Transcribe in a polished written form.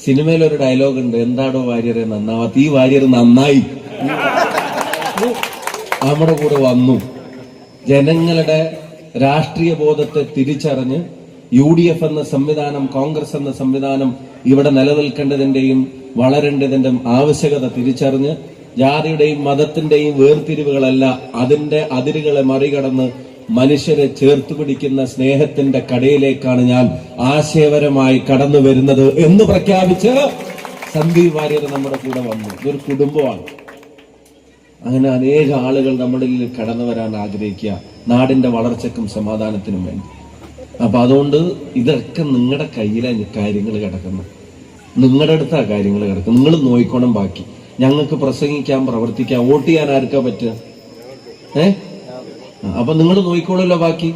സിനിമയിലൊരു dialogue ഉണ്ട്, എന്താടോ വാര്യരെ നന്നാവാത്ത, ഈ വാര്യർ നന്നായി നമ്മുടെ കൂടെ വന്നു. ജനങ്ങളുടെ രാഷ്ട്രീയ ബോധത്തെ തിരിച്ചറിഞ്ഞ് UDF എന്ന സംവിധാനം, കോൺഗ്രസ് എന്ന സംവിധാനം ഇവിടെ നിലനിൽക്കേണ്ടതിന്റെയും വളരേണ്ടതിന്റെ ആവശ്യകത തിരിച്ചറിഞ്ഞ് ജാതിയുടെയും മതത്തിന്റെയും വേർതിരിവുകളല്ല, അതിന്റെ അതിരുകളെ മറികടന്ന് മനുഷ്യരെ ചേർത്ത് പിടിക്കുന്ന സ്നേഹത്തിന്റെ കടയിലേക്കാണ് ഞാൻ ആശയപരമായി കടന്നു വരുന്നത് എന്ന് പ്രഖ്യാപിച്ച് സന്ദീപ് വാര്യർ നമ്മുടെ കൂടെ വന്നു. ഇതൊരു കുടുംബമാണ്. അങ്ങനെ അനേക ആളുകൾ നമ്മുടെ കടന്നു വരാൻ ആഗ്രഹിക്കുക, നാടിന്റെ വളർച്ചയ്ക്കും സമാധാനത്തിനും വേണ്ടി. അപ്പൊ അതുകൊണ്ട് ഇതൊക്കെ നിങ്ങളുടെ കയ്യിലാണ് കാര്യങ്ങൾ കിടക്കുന്നത്, നിങ്ങളുടെ അടുത്താ കാര്യങ്ങൾ കിടക്കുന്നത്. നിങ്ങൾ നോയിക്കോണം. ബാക്കി ഞങ്ങൾക്ക് പ്രസംഗിക്കാൻ, പ്രവർത്തിക്കാൻ, വോട്ട് ചെയ്യാൻ ആർക്കാ പറ്റുക? അപ്പൊ നിങ്ങൾ നോയിക്കോളല്ലോ ബാക്കി.